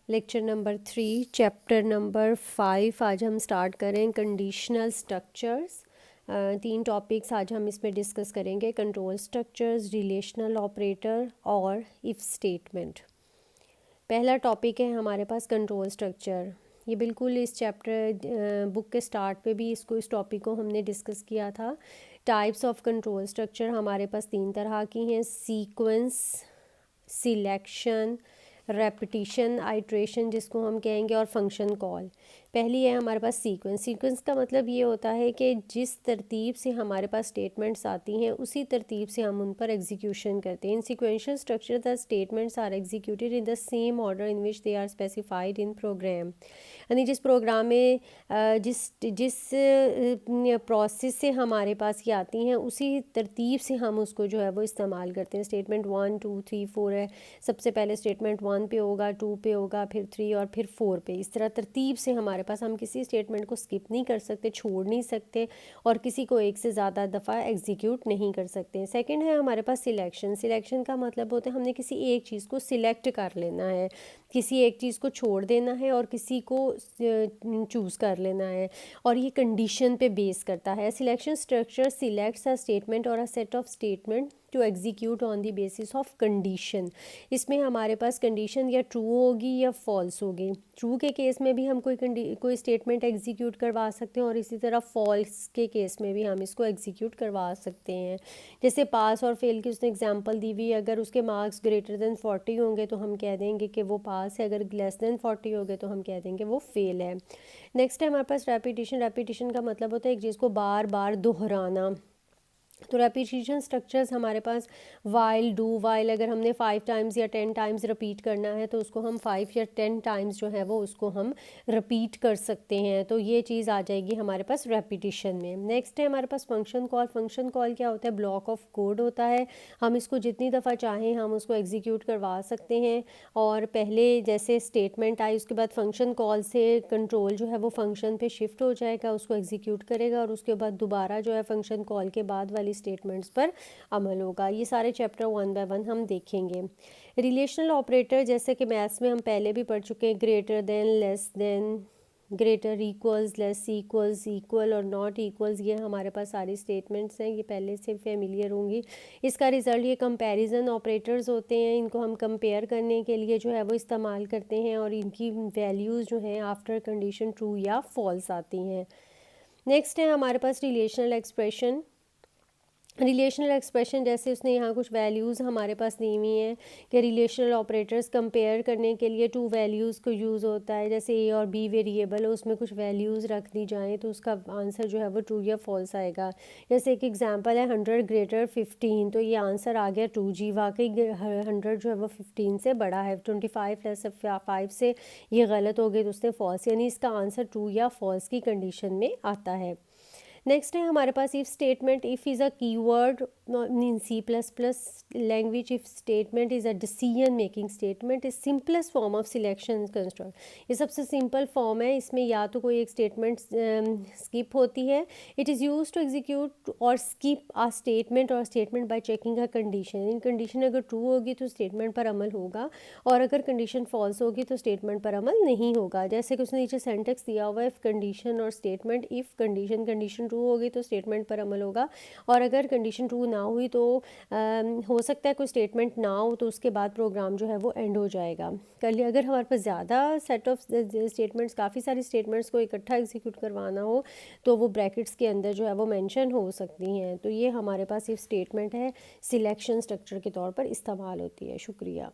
Lecture number 3 chapter number 5 आज हम start करें कंडीशनल स्ट्रक्चर्स। 3 टॉपिक्स आज हम इसमें डिस्कस करेंगे, कंट्रोल स्ट्रक्चर्स, रिलेशनल ऑपरेटर और इफ़ स्टेटमेंट। पहला टॉपिक है हमारे पास कंट्रोल स्ट्रक्चर। ये बिल्कुल इस चैप्टर बुक के स्टार्ट पे भी इस टॉपिक को हमने डिस्कस किया था। टाइप्स ऑफ कंट्रोल स्ट्रक्चर हमारे पास 3 तरह की हैं, सीक्वेंस, सिलेक्शन, रेपिटिशन, आइट्रेशन जिसको हम कहेंगे, और फंक्शन कॉल। पहली है हमारे पास सीक्वेंस। सीक्वेंस का मतलब ये होता है कि जिस तरतीब से हमारे पास स्टेटमेंट्स आती हैं उसी तरतीब से हम उन पर एग्जीक्यूशन करते हैं। In sequential structure the statements are executed in the same order in which they are specified in program. यानी जिस प्रोग्राम में जिस जिस प्रोसेस से हमारे पास ये आती हैं उसी तरतीब से हम उसको जो है वो इस्तेमाल करते हैं। स्टेटमेंट 1 2 3 4 है, सबसे पहले स्टेटमेंट 1 पे होगा, 2 पे होगा, फिर 3 और फिर 4 पे। इस तरह तरतीब से हमारे पास, हम किसी स्टेटमेंट को स्किप नहीं कर सकते, छोड़ नहीं सकते, और किसी को एक से ज़्यादा दफ़ा एग्जीक्यूट नहीं कर सकते। सेकंड है हमारे पास सिलेक्शन। सिलेक्शन का मतलब होता है हमने किसी एक चीज़ को सिलेक्ट कर लेना है, किसी एक चीज़ को छोड़ देना है और किसी को चूज़ कर लेना है, और ये कंडीशन पे बेस करता है। Selection structure selects a statement और a set of statement to execute on the basis of condition. इसमें हमारे पास कंडीशन या ट्रू होगी या फॉल्स होगी। ट्रू के केस में भी हम कोई स्टेटमेंट एग्जीक्यूट करवा सकते हैं, और इसी तरह फॉल्स के केस में भी हम इसको एग्जीक्यूट करवा सकते हैं। जैसे पास और फेल की उसने एग्जांपल दी हुई, अगर उसके मार्क्स ग्रेटर देन 40 होंगे तो हम कह देंगे कि वो पास है, अगर लेस देन 40 होंगे तो हम कह देंगे वो फेल है। नेक्स्ट है हमारे पास रेपिटिशन। रेपिटिशन का मतलब होता है एक चीज़ को बार बार दोहराना। तो रेपिटिशन स्ट्रक्चर्स हमारे पास वाइल, डू वाइल, अगर हमने 5 टाइम्स या 10 टाइम्स रिपीट करना है तो उसको हम 5 या 10 टाइम्स जो है वो उसको हम रिपीट कर सकते हैं। तो ये चीज़ आ जाएगी हमारे पास रेपिटिशन में। नेक्स्ट है हमारे पास फंक्शन कॉल। फंक्शन कॉल क्या होता है? ब्लॉक ऑफ कोड होता है। हम इसको जितनी दफ़ा चाहें हम उसको एग्जीक्यूट करवा सकते हैं, और पहले जैसे स्टेटमेंट आई उसके बाद फंक्शन कॉल से कंट्रोल जो है वो फंक्शन पे शिफ्ट हो जाएगा, उसको एग्जीक्यूट करेगा, और उसके बाद दोबारा जो है फंक्शन कॉल के बाद वाली स्टेटमेंट्स पर अमल होगा। ये सारे चैप्टर 1 बाय 1 हम देखेंगे। रिलेशनल ऑपरेटर जैसे कि मैथ्स में हम पहले भी पढ़ चुके हैं, greater than, less than, greater, equals, less equals, equal और नॉट इक्वल्स, ये हमारे पास सारी स्टेटमेंट्स हैं, ये पहले से फेमिलियर होंगी। इसका रिज़ल्ट ये कंपैरिजन ऑपरेटर्स होते हैं, इनको हम कंपेयर करने के लिए जो है वो इस्तेमाल करते हैं, और इनकी वैल्यूज़ जो हैं आफ्टर कंडीशन ट्रू या फॉल्स आती हैं। नेक्स्ट है हमारे पास रिलेशनल एक्सप्रेशन। रिलेशनल एक्सप्रेशन जैसे उसने यहाँ कुछ वैल्यूज़ हमारे पास दी हुई हैं कि रिलेशनल ऑपरेटर्स कंपेयर करने के लिए 2 वैल्यूज़ को यूज़ होता है। जैसे ए और बी वेरिएबल है, उसमें कुछ वैल्यूज़ रख दी जाएँ तो उसका आंसर जो है वो ट्रू या फॉल्स आएगा। जैसे एक एग्जांपल है 100 ग्रेटर 15, तो ये आंसर आ गया ट्रू। जी वाकई 100 जो है वो 15 से बड़ा है। 25 प्लस 5 से ये गलत हो गई तो उसने फॉल्स, यानी इसका आंसर ट्रू या फॉल्स की कंडीशन में आता है। नेक्स्ट है हमारे पास if statement. If is a keyword in C++ language. If statement is a decision making statement, is simplest form of selection construct. ये सबसे सिंपल फॉर्म है, इसमें या तो कोई एक स्टेटमेंट स्किप होती है। It is use to execute और स्किप आ स्टेटमेंट और statement by checking a condition. In condition अगर ट्रू होगी तो स्टेटमेंट पर अमल होगा, और अगर कंडीशन फॉल्स होगी तो स्टेटमेंट पर अमल नहीं होगा। जैसे कि उसने नीचे सेंटेक्स दिया हुआ है, इफ़ कंडीशन और स्टेटमेंट। इफ़ कंडीशन ट्रू होगी तो स्टेटमेंट पर अमल होगा, और अगर कंडीशन ट्रू ना हुई तो हो सकता है कोई स्टेटमेंट ना हो, तो उसके बाद प्रोग्राम जो है वो एंड हो जाएगा। कल अगर हमारे पास ज़्यादा सेट ऑफ स्टेटमेंट्स, काफ़ी सारी स्टेटमेंट्स को इकट्ठा एग्जीक्यूट करवाना हो तो वो ब्रैकेट्स के अंदर जो है वो मेंशन हो सकती हैं। तो ये हमारे पास इफ स्टेटमेंट है, सिलेक्शन स्ट्रक्चर के तौर पर इस्तेमाल होती है। शुक्रिया।